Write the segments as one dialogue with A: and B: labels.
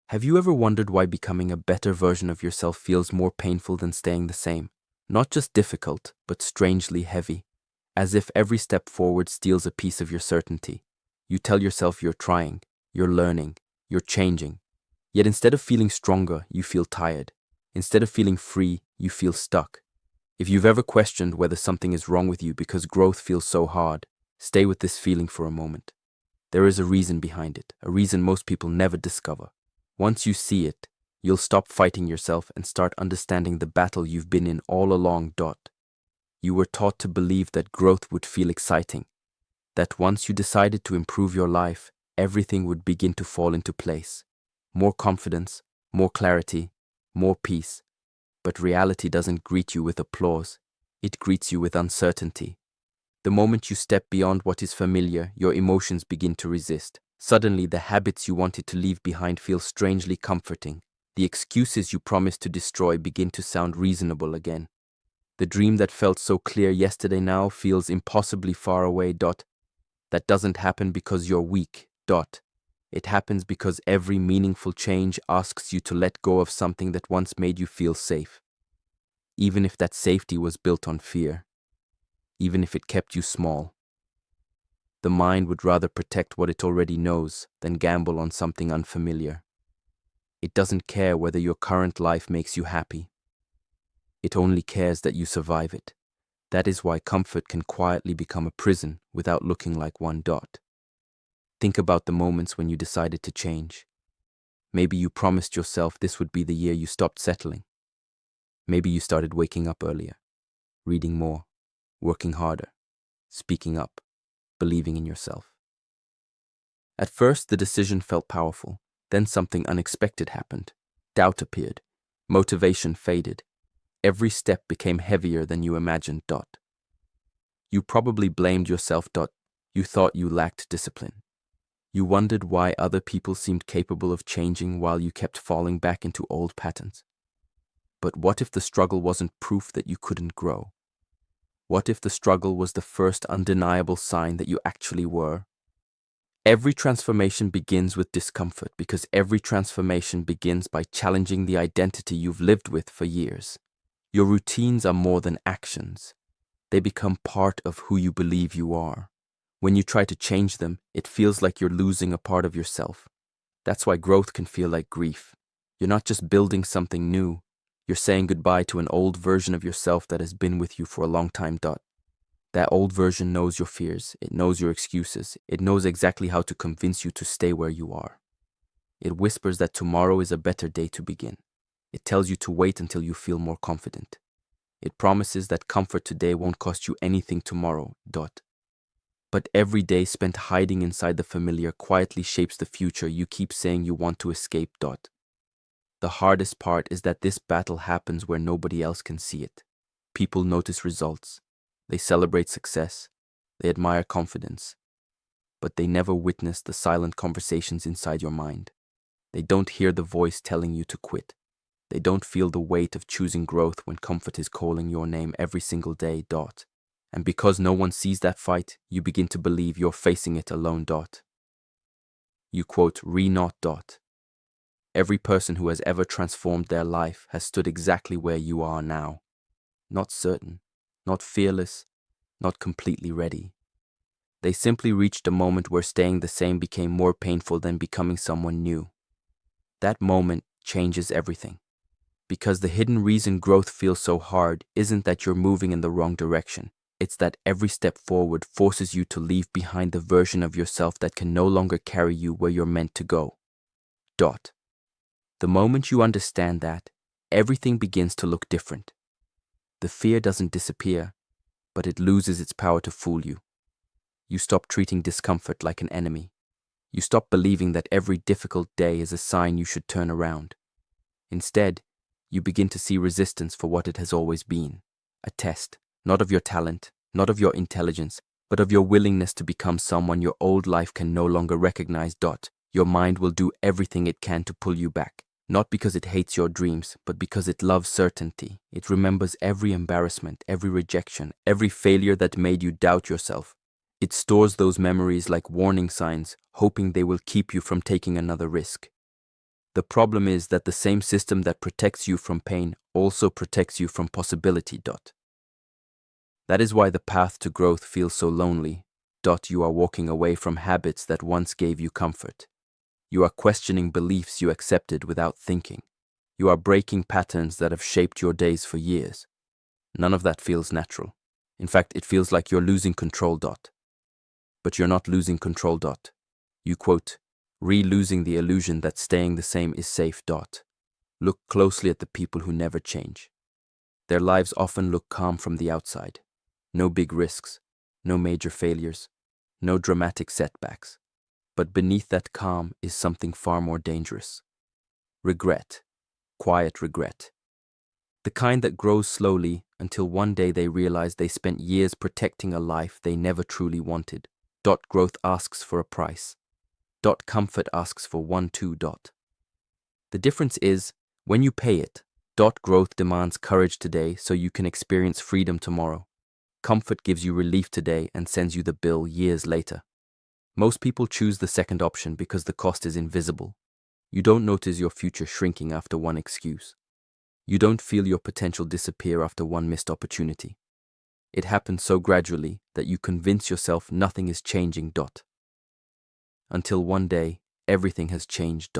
A: Have you ever wondered why becoming a better version of yourself feels more painful than staying the same? Not just difficult, but strangely heavy, as if every step forward steals a piece of your certainty. You tell yourself you're trying, you're learning, you're changing. Yet instead of feeling stronger, you feel tired. Instead of feeling free, you feel stuck. If you've ever questioned whether something is wrong with you because growth feels so hard, stay with this feeling for a moment. There is a reason behind it, a reason most people never discover. Once you see it, you'll stop fighting yourself and start understanding the battle you've been in all along. You were taught to believe that growth would feel exciting, that once you decided to improve your life, everything would begin to fall into place. More confidence, more clarity, more peace. But reality doesn't greet you with applause, it greets you with uncertainty. The moment you step beyond what is familiar, your emotions begin to resist. Suddenly, the habits you wanted to leave behind feel strangely comforting. The excuses you promised to destroy begin to sound reasonable again. The dream that felt so clear yesterday now feels impossibly far away. That doesn't happen because you're weak. It happens because every meaningful change asks you to let go of something that once made you feel safe. Even if that safety was built on fear. Even if it kept you small. The mind would rather protect what it already knows than gamble on something unfamiliar. It doesn't care whether your current life makes you happy. It only cares that you survive it. That is why comfort can quietly become a prison without looking like one. Think about the moments when you decided to change. Maybe you promised yourself this would be the year you stopped settling. Maybe you started waking up earlier, reading more, working harder, speaking up, believing in yourself. At first, the decision felt powerful. Then something unexpected happened. Doubt appeared. Motivation faded. Every step became heavier than you imagined. You probably blamed yourself. You thought you lacked discipline. You wondered why other people seemed capable of changing while you kept falling back into old patterns. But what if the struggle wasn't proof that you couldn't grow? What if the struggle was the first undeniable sign that you actually were? Every transformation begins with discomfort because every transformation begins by challenging the identity you've lived with for years. Your routines are more than actions. They become part of who you believe you are. When you try to change them, it feels like you're losing a part of yourself. That's why growth can feel like grief. You're not just building something new. You're saying goodbye to an old version of yourself that has been with you for a long time. That old version knows your fears, it knows your excuses, it knows exactly how to convince you to stay where you are. It whispers that tomorrow is a better day to begin. It tells you to wait until you feel more confident. It promises that comfort today won't cost you anything tomorrow. But every day spent hiding inside the familiar quietly shapes the future you keep saying you want to escape. The hardest part is that this battle happens where nobody else can see it. People notice results. They celebrate success. They admire confidence. But they never witness the silent conversations inside your mind. They don't hear the voice telling you to quit. They don't feel the weight of choosing growth when comfort is calling your name every single day. And because no one sees that fight, you begin to believe you're facing it alone. You quote, re-not. Every person who has ever transformed their life has stood exactly where you are now. Not certain, not fearless, not completely ready. They simply reached a moment where staying the same became more painful than becoming someone new. That moment changes everything. Because the hidden reason growth feels so hard isn't that you're moving in the wrong direction. It's that every step forward forces you to leave behind the version of yourself that can no longer carry you where you're meant to go. The moment you understand that, everything begins to look different. The fear doesn't disappear, but it loses its power to fool you. You stop treating discomfort like an enemy. You stop believing that every difficult day is a sign you should turn around. Instead, you begin to see resistance for what it has always been. A test, not of your talent, not of your intelligence, but of your willingness to become someone your old life can no longer recognize. Your mind will do everything it can to pull you back. Not because it hates your dreams, but because it loves certainty. It remembers every embarrassment, every rejection, every failure that made you doubt yourself. It stores those memories like warning signs, hoping they will keep you from taking another risk. The problem is that the same system that protects you from pain also protects you from possibility. That is why the path to growth feels so lonely. You are walking away from habits that once gave you comfort. You are questioning beliefs you accepted without thinking. You are breaking patterns that have shaped your days for years. None of that feels natural. In fact, it feels like you're losing control. But you're not losing control. You quote, re-losing the illusion that staying the same is safe. Look closely at the people who never change. Their lives often look calm from the outside. No big risks, no major failures, no dramatic setbacks. But beneath that calm is something far more dangerous. Regret, quiet regret. The kind that grows slowly until one day they realize they spent years protecting a life they never truly wanted. Growth asks for a price. Comfort asks for one too. The difference is, when you pay it, growth demands courage today so you can experience freedom tomorrow. Comfort gives you relief today and sends you the bill years later. Most people choose the second option because the cost is invisible. You don't notice your future shrinking after one excuse. You don't feel your potential disappear after one missed opportunity. It happens so gradually that you convince yourself nothing is changing. Until one day, everything has changed.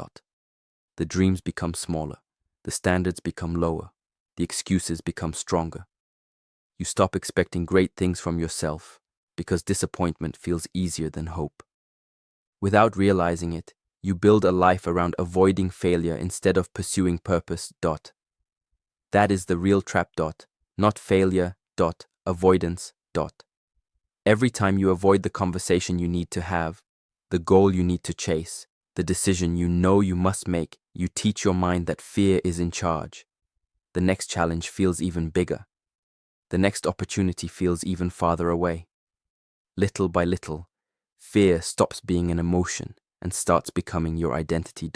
A: The dreams become smaller, the standards become lower, the excuses become stronger. You stop expecting great things from yourself because disappointment feels easier than hope. Without realizing it, you build a life around avoiding failure instead of pursuing purpose. That is the real trap. Not failure. Avoidance. Every time you avoid the conversation you need to have, the goal you need to chase, the decision you know you must make, you teach your mind that fear is in charge. The next challenge feels even bigger. The next opportunity feels even farther away. Little by little, fear stops being an emotion and starts becoming your identity.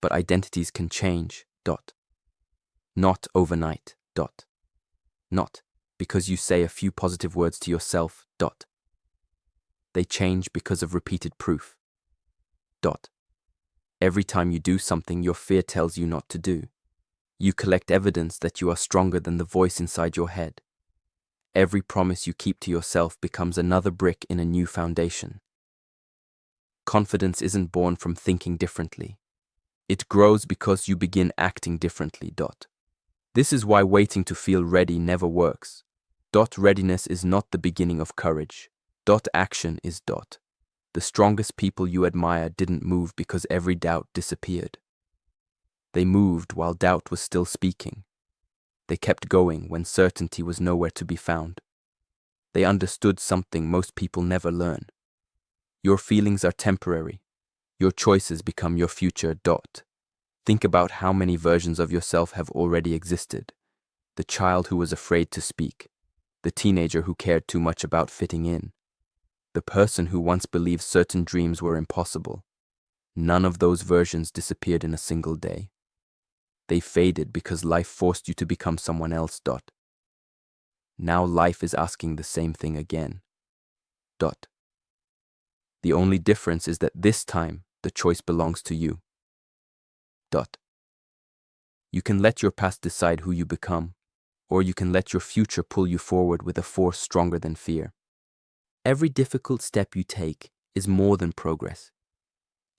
A: But identities can change. Not overnight. Not because you say a few positive words to yourself. They change because of repeated proof. Every time you do something your fear tells you not to do, you collect evidence that you are stronger than the voice inside your head. Every promise you keep to yourself becomes another brick in a new foundation. Confidence isn't born from thinking differently. It grows because you begin acting differently. This is why waiting to feel ready never works. Readiness is not the beginning of courage. Action is. The strongest people you admire didn't move because every doubt disappeared. They moved while doubt was still speaking. They kept going when certainty was nowhere to be found. They understood something most people never learn. Your feelings are temporary. Your choices become your future. Think about how many versions of yourself have already existed. The child who was afraid to speak. The teenager who cared too much about fitting in. The person who once believed certain dreams were impossible. None of those versions disappeared in a single day. They faded because life forced you to become someone else. Now life is asking the same thing again. The only difference is that this time the choice belongs to you. You can let your past decide who you become, or you can let your future pull you forward with a force stronger than fear. Every difficult step you take is more than progress.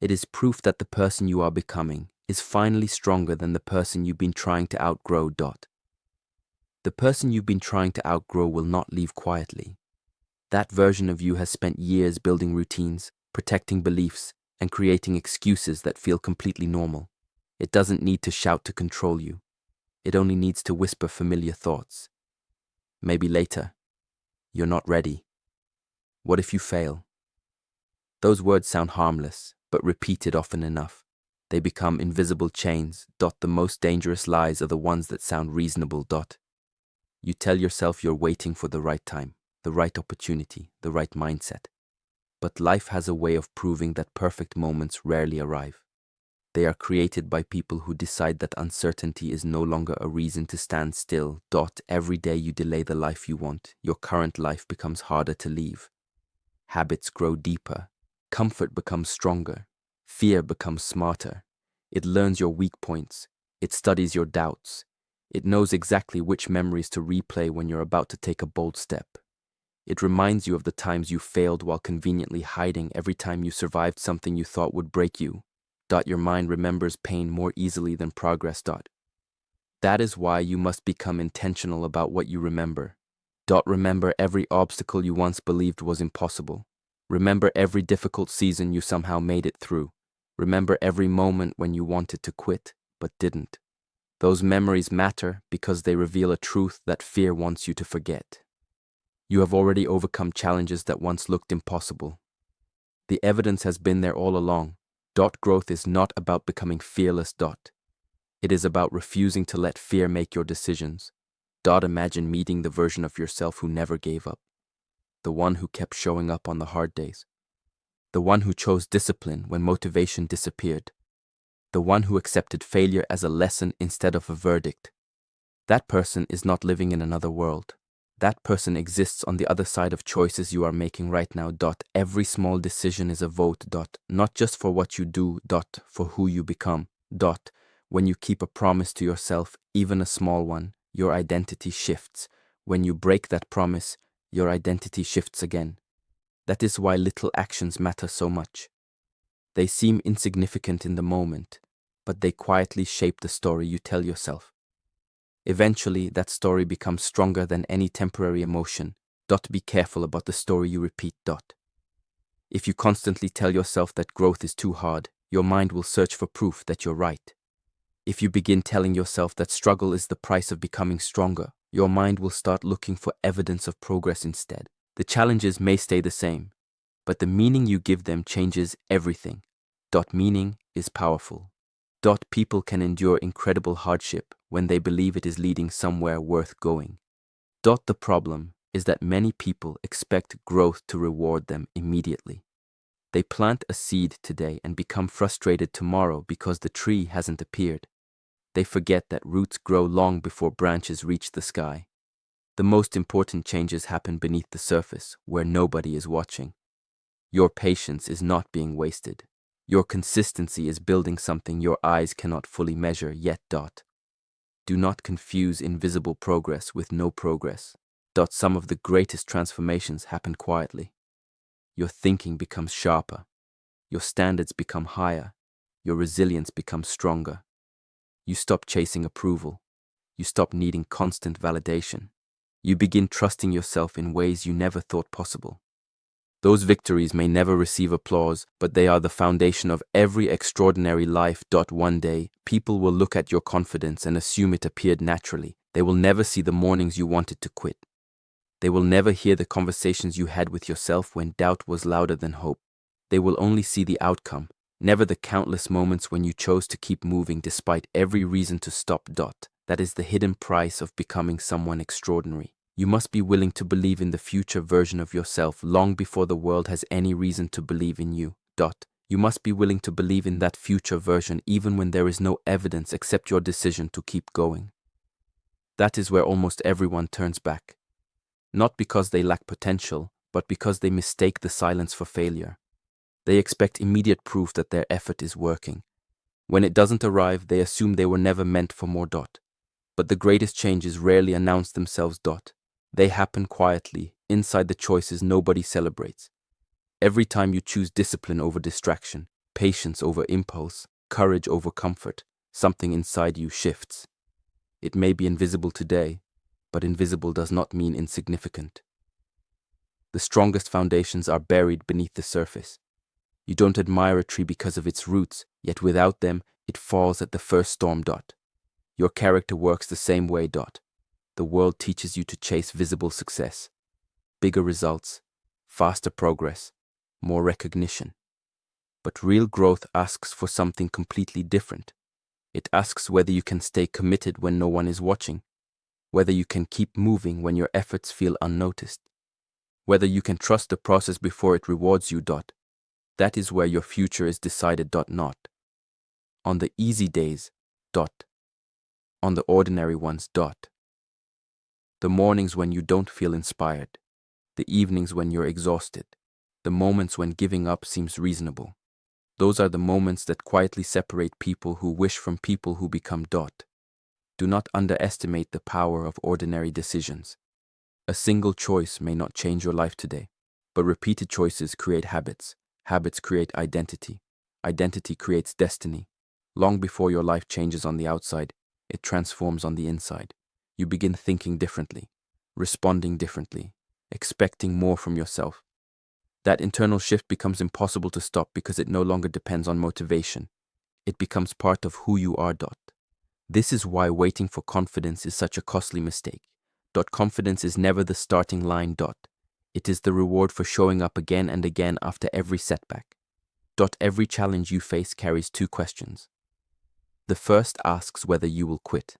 A: It is proof that the person you are becoming is finally stronger than the person you've been trying to outgrow. The person you've been trying to outgrow will not leave quietly. That version of you has spent years building routines, protecting beliefs, and creating excuses that feel completely normal. It doesn't need to shout to control you. It only needs to whisper familiar thoughts. Maybe later. You're not ready. What if you fail? Those words sound harmless, but repeated often enough, they become invisible chains. The most dangerous lies are the ones that sound reasonable. You tell yourself you're waiting for the right time, the right opportunity, the right mindset. But life has a way of proving that perfect moments rarely arrive. They are created by people who decide that uncertainty is no longer a reason to stand still. Every day you delay the life you want, your current life becomes harder to leave. Habits grow deeper, comfort becomes stronger, fear becomes smarter, It learns your weak points. It studies your doubts. It knows exactly which memories to replay when you're about to take a bold step. It reminds you of the times you failed while conveniently hiding every time you survived something you thought would break you. Your mind remembers pain more easily than progress. That is why you must become intentional about what you remember. Remember every obstacle you once believed was impossible. Remember every difficult season you somehow made it through. Remember every moment when you wanted to quit, but didn't. Those memories matter because they reveal a truth that fear wants you to forget. You have already overcome challenges that once looked impossible. The evidence has been there all along. Growth is not about becoming fearless. It is about refusing to let fear make your decisions. Imagine meeting the version of yourself who never gave up. The one who kept showing up on the hard days. The one who chose discipline when motivation disappeared. The one who accepted failure as a lesson instead of a verdict. That person is not living in another world. That person exists on the other side of choices you are making right now. Every small decision is a vote. Not just for what you do. For who you become. When you keep a promise to yourself, even a small one, your identity shifts. When you break that promise, your identity shifts again. That is why little actions matter so much. They seem insignificant in the moment, but they quietly shape the story you tell yourself. Eventually, that story becomes stronger than any temporary emotion. Be careful about the story you repeat. If you constantly tell yourself that growth is too hard, your mind will search for proof that you're right. If you begin telling yourself that struggle is the price of becoming stronger, your mind will start looking for evidence of progress instead. The challenges may stay the same, but the meaning you give them changes everything. Meaning is powerful. People can endure incredible hardship when they believe it is leading somewhere worth going. The problem is that many people expect growth to reward them immediately. They plant a seed today and become frustrated tomorrow because the tree hasn't appeared. They forget that roots grow long before branches reach the sky. The most important changes happen beneath the surface, where nobody is watching. Your patience is not being wasted. Your consistency is building something your eyes cannot fully measure yet. Do not confuse invisible progress with no progress. Some of the greatest transformations happen quietly. Your thinking becomes sharper. Your standards become higher. Your resilience becomes stronger. You stop chasing approval. You stop needing constant validation. You begin trusting yourself in ways you never thought possible. Those victories may never receive applause, but they are the foundation of every extraordinary life. One day, people will look at your confidence and assume it appeared naturally. They will never see the mornings you wanted to quit. They will never hear the conversations you had with yourself when doubt was louder than hope. They will only see the outcome, never the countless moments when you chose to keep moving despite every reason to stop. That is the hidden price of becoming someone extraordinary. You must be willing to believe in the future version of yourself long before the world has any reason to believe in you. You must be willing to believe in that future version even when there is no evidence except your decision to keep going. That is where almost everyone turns back. Not because they lack potential, but because they mistake the silence for failure. They expect immediate proof that their effort is working. When it doesn't arrive, they assume they were never meant for more. But the greatest changes rarely announce themselves. They happen quietly, inside the choices nobody celebrates. Every time you choose discipline over distraction, patience over impulse, courage over comfort, something inside you shifts. It may be invisible today, but invisible does not mean insignificant. The strongest foundations are buried beneath the surface. You don't admire a tree because of its roots, yet without them, it falls at the first storm. Your character works the same way. The world teaches you to chase visible success, bigger results, faster progress, more recognition. But real growth asks for something completely different. It asks whether you can stay committed when no one is watching, whether you can keep moving when your efforts feel unnoticed, whether you can trust the process before it rewards you. That is where your future is decided. Not on the easy days. On the ordinary ones. The mornings when you don't feel inspired, the evenings when you're exhausted, the moments when giving up seems reasonable. Those are the moments that quietly separate people who wish from people who become dot. Do not underestimate the power of ordinary decisions. A single choice may not change your life today, but repeated choices create habits. Habits create identity. Identity creates destiny. Long before your life changes on the outside, it transforms on the inside. You begin thinking differently, responding differently, expecting more from yourself. That internal shift becomes impossible to stop because it no longer depends on motivation. It becomes part of who you are. This is why waiting for confidence is such a costly mistake. Confidence is never the starting line. It is the reward for showing up again and again after every setback. Every challenge you face carries two questions. The first asks whether you will quit.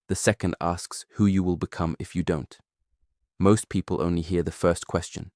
A: The second asks who you will become if you don't. Most people only hear the first question.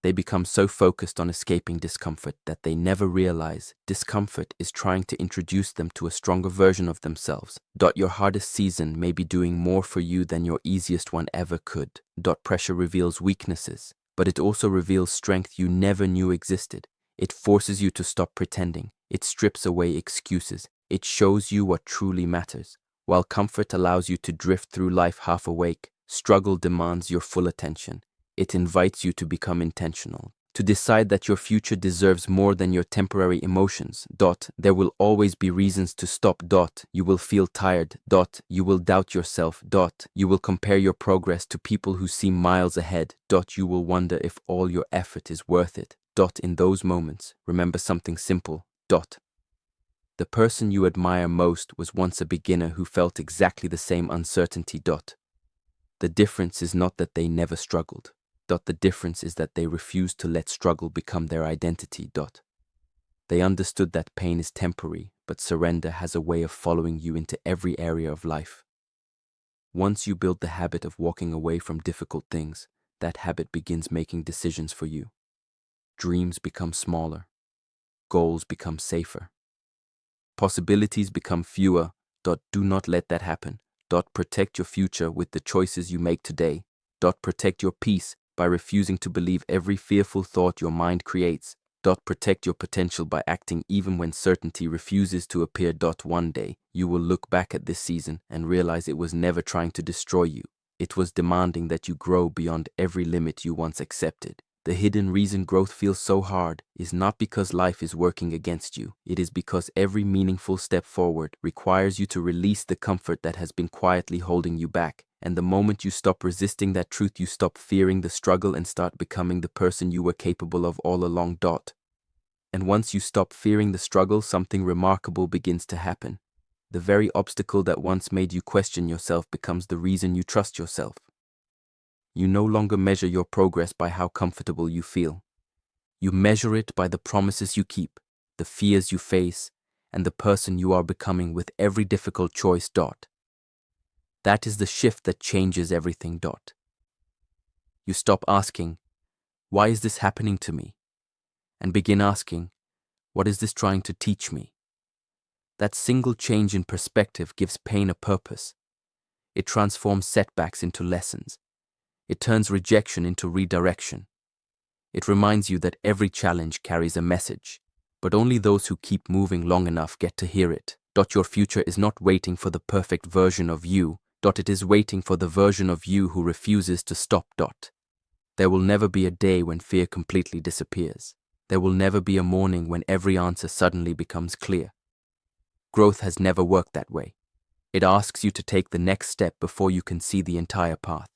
A: They become so focused on escaping discomfort that they never realize discomfort is trying to introduce them to a stronger version of themselves. Your hardest season may be doing more for you than your easiest one ever could. Pressure reveals weaknesses, but it also reveals strength you never knew existed. It forces you to stop pretending. It strips away excuses. It shows you what truly matters. While comfort allows you to drift through life half awake, struggle demands your full attention. It invites you to become intentional, to decide that your future deserves more than your temporary emotions. There will always be reasons to stop. You will feel tired. You will doubt yourself. You will compare your progress to people who seem miles ahead. You will wonder if all your effort is worth it. In those moments, remember something simple. The person you admire most was once a beginner who felt exactly the same uncertainty. The difference is not that they never struggled. The difference is that they refused to let struggle become their identity. They understood that pain is temporary, but surrender has a way of following you into every area of life. Once you build the habit of walking away from difficult things, that habit begins making decisions for you. Dreams become smaller. Goals become safer. Possibilities become fewer. Do not let that happen. Protect your future with the choices you make today. Protect your peace by refusing to believe every fearful thought your mind creates. Protect your potential by acting even when certainty refuses to appear. One day, you will look back at this season and realize it was never trying to destroy you. It was demanding that you grow beyond every limit you once accepted. The hidden reason growth feels so hard is not because life is working against you. It is because every meaningful step forward requires you to release the comfort that has been quietly holding you back. And the moment you stop resisting that truth, you stop fearing the struggle and start becoming the person you were capable of all along. And once you stop fearing the struggle, something remarkable begins to happen. The very obstacle that once made you question yourself becomes the reason you trust yourself. You no longer measure your progress by how comfortable you feel. You measure it by the promises you keep, the fears you face, and the person you are becoming with every difficult choice. That is the shift that changes everything. You stop asking, "Why is this happening to me?" and begin asking, "What is this trying to teach me?" That single change in perspective gives pain a purpose. It transforms setbacks into lessons. It turns rejection into redirection. It reminds you that every challenge carries a message, but only those who keep moving long enough get to hear it. Your future is not waiting for the perfect version of you. It is waiting for the version of you who refuses to stop. There will never be a day when fear completely disappears. There will never be a morning when every answer suddenly becomes clear. Growth has never worked that way. It asks you to take the next step before you can see the entire path.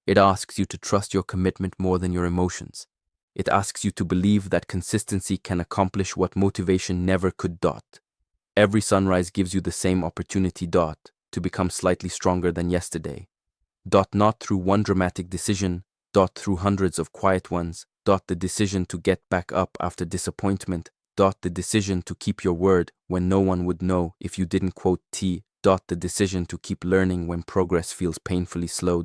A: It asks you to trust your commitment more than your emotions. It asks you to believe that consistency can accomplish what motivation never could. Every sunrise gives you the same opportunity. To become slightly stronger than yesterday. Not through one dramatic decision. Through hundreds of quiet ones. The decision to get back up after disappointment. The decision to keep your word when no one would know if you didn't quote T. The decision to keep learning when progress feels painfully slow.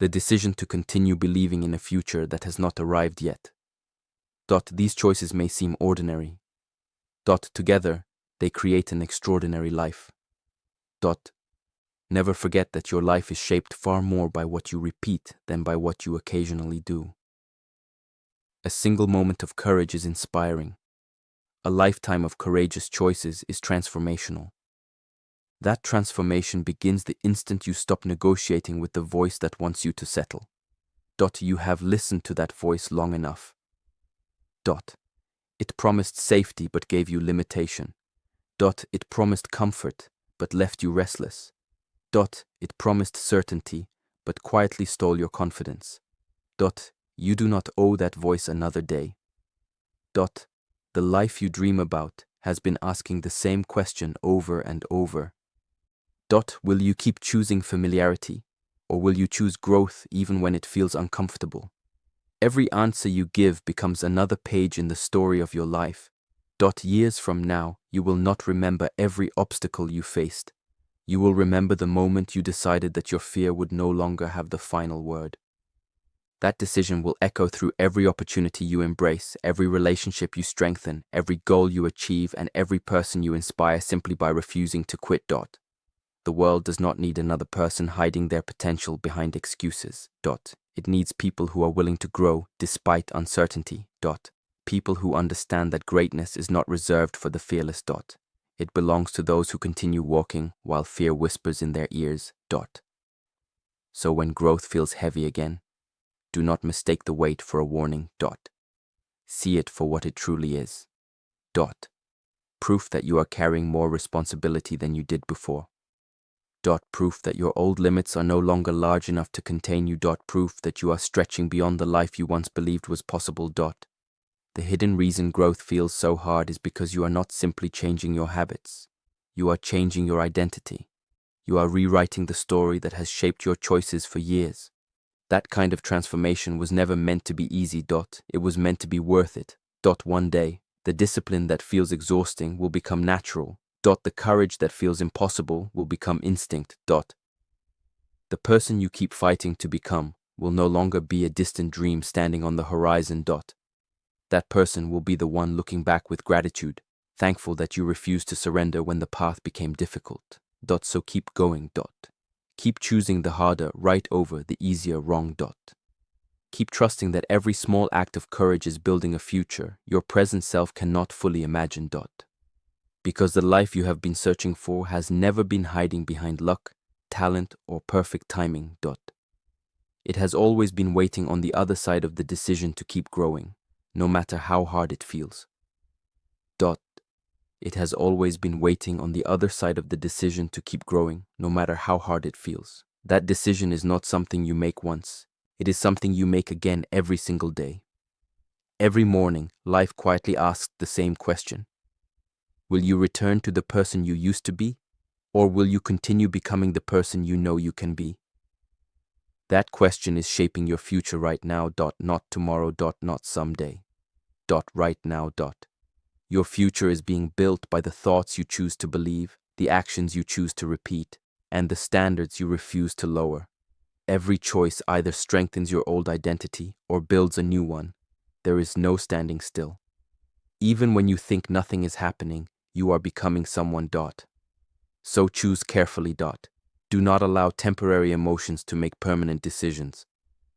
A: The decision to continue believing in a future that has not arrived yet. These choices may seem ordinary. Together, they create an extraordinary life. Never forget that your life is shaped far more by what you repeat than by what you occasionally do. A single moment of courage is inspiring. A lifetime of courageous choices is transformational. That transformation begins the instant you stop negotiating with the voice that wants you to settle. You have listened to that voice long enough. It promised safety but gave you limitation. It promised comfort but left you restless. It promised certainty but quietly stole your confidence. You do not owe that voice another day. The life you dream about has been asking the same question over and over. Will you keep choosing familiarity, or will you choose growth even when it feels uncomfortable? Every answer you give becomes another page in the story of your life. Years from now, you will not remember every obstacle you faced. You will remember the moment you decided that your fear would no longer have the final word. That decision will echo through every opportunity you embrace, every relationship you strengthen, every goal you achieve, and every person you inspire simply by refusing to quit. The world does not need another person hiding their potential behind excuses. It needs people who are willing to grow despite uncertainty. People who understand that greatness is not reserved for the fearless. It belongs to those who continue walking while fear whispers in their ears. So when growth feels heavy again, do not mistake the weight for a warning. See it for what it truly is. Proof that you are carrying more responsibility than you did before. Proof that your old limits are no longer large enough to contain you. Proof that you are stretching beyond the life you once believed was possible. The hidden reason growth feels so hard is because you are not simply changing your habits. You are changing your identity. You are rewriting the story that has shaped your choices for years. That kind of transformation was never meant to be easy. It was meant to be worth it. One day, the discipline that feels exhausting will become natural. The courage that feels impossible will become instinct. The person you keep fighting to become will no longer be a distant dream standing on the horizon. That person will be the one looking back with gratitude, thankful that you refused to surrender when the path became difficult. So keep going. Keep choosing the harder right over the easier wrong. Keep trusting that every small act of courage is building a future your present self cannot fully imagine. Because the life you have been searching for has never been hiding behind luck, talent, or perfect timing. It has always been waiting on the other side of the decision to keep growing, no matter how hard it feels. It has always been waiting on the other side of the decision to keep growing, no matter how hard it feels. That decision is not something you make once. It is something you make again every single day. Every morning, life quietly asks the same question. Will you return to the person you used to be, or will you continue becoming the person you know you can be? That question is shaping your future right now. Not tomorrow. Not someday. Right now. Your future is being built by the thoughts you choose to believe, the actions you choose to repeat, and the standards you refuse to lower. Every choice either strengthens your old identity or builds a new one. There is no standing still. Even when you think nothing is happening, you are becoming someone. So choose carefully. Do not allow temporary emotions to make permanent decisions.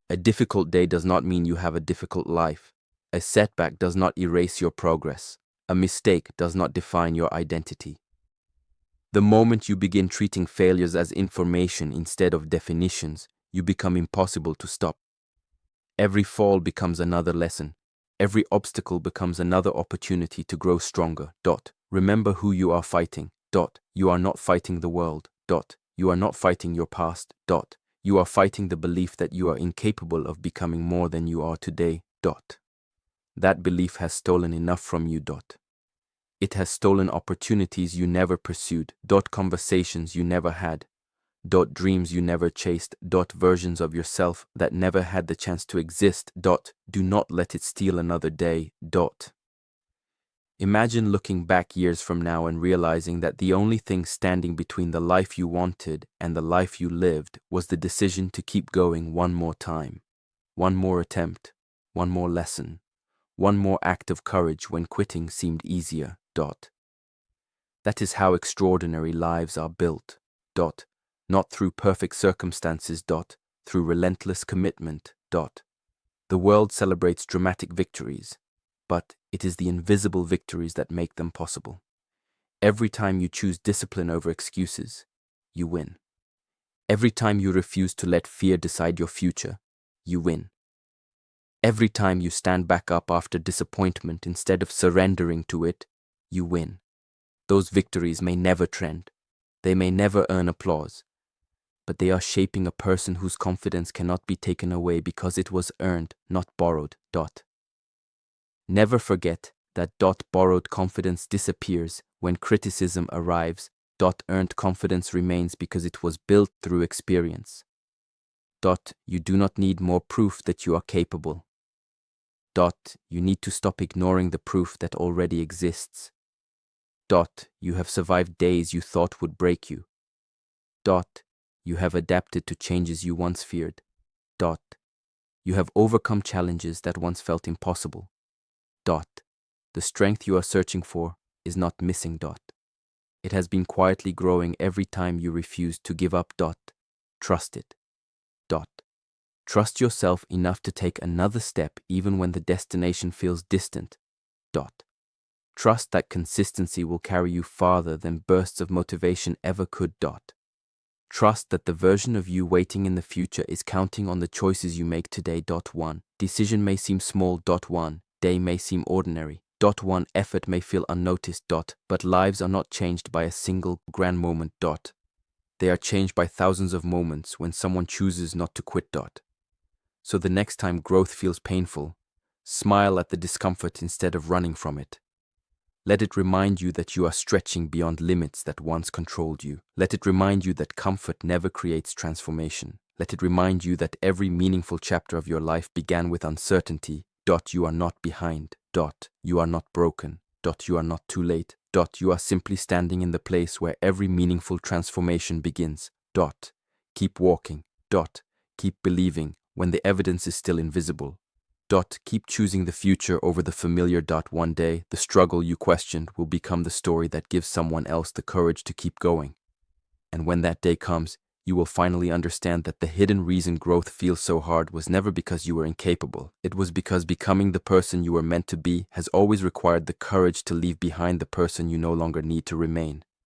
A: A difficult day does not mean you have a difficult life. A setback does not erase your progress. A mistake does not define your identity. The moment you begin treating failures as information instead of definitions, you become impossible to stop. Every fall becomes another lesson. Every obstacle becomes another opportunity to grow stronger. Remember who you are fighting. You are not fighting the world. You are not fighting your past. You are fighting the belief that you are incapable of becoming more than you are today. That belief has stolen enough from you. It has stolen opportunities you never pursued. Conversations you never had. Dreams you never chased. Versions of yourself that never had the chance to exist. Do not let it steal another day. Imagine looking back years from now and realizing that the only thing standing between the life you wanted and the life you lived was the decision to keep going one more time. One more attempt. One more lesson. One more act of courage when quitting seemed easier. That is how extraordinary lives are built. Not through perfect circumstances. Through relentless commitment. The world celebrates dramatic victories. but it is the invisible victories that make them possible. Every time you choose discipline over excuses, you win. Every time you refuse to let fear decide your future, you win. Every time you stand back up after disappointment instead of surrendering to it, you win. Those victories may never trend. They may never earn applause, but they are shaping a person whose confidence cannot be taken away because it was earned, not borrowed. Never forget that borrowed confidence disappears when criticism arrives. Earned confidence remains because it was built through experience. You do not need more proof that you are capable. You need to stop ignoring the proof that already exists. You have survived days you thought would break you. You have adapted to changes you once feared. You have overcome challenges that once felt impossible. The strength you are searching for is not missing. It has been quietly growing every time you refuse to give up. Trust it. Trust yourself enough to take another step even when the destination feels distant. Trust that consistency will carry you farther than bursts of motivation ever could. Trust that the version of you waiting in the future is counting on the choices you make today. 1 decision may seem small. 1 day may seem ordinary. 1 effort may feel unnoticed. But lives are not changed by a single grand moment. They are changed by thousands of moments when someone chooses not to quit. So the next time growth feels painful, smile at the discomfort instead of running from it. Let it remind you that you are stretching beyond limits that once controlled you. Let it remind you that comfort never creates transformation. Let it remind you that every meaningful chapter of your life began with uncertainty. You are not behind. You are not broken. You are not too late. You are simply standing in the place where every meaningful transformation begins. Keep walking. Keep believing when the evidence is still invisible. Keep choosing the future over the familiar. One day, the struggle you questioned will become the story that gives someone else the courage to keep going. And when that day comes, you will finally understand that the hidden reason growth feels so hard was never because you were incapable. It was because becoming the person you were meant to be has always required the courage to leave behind the person you no longer need to remain.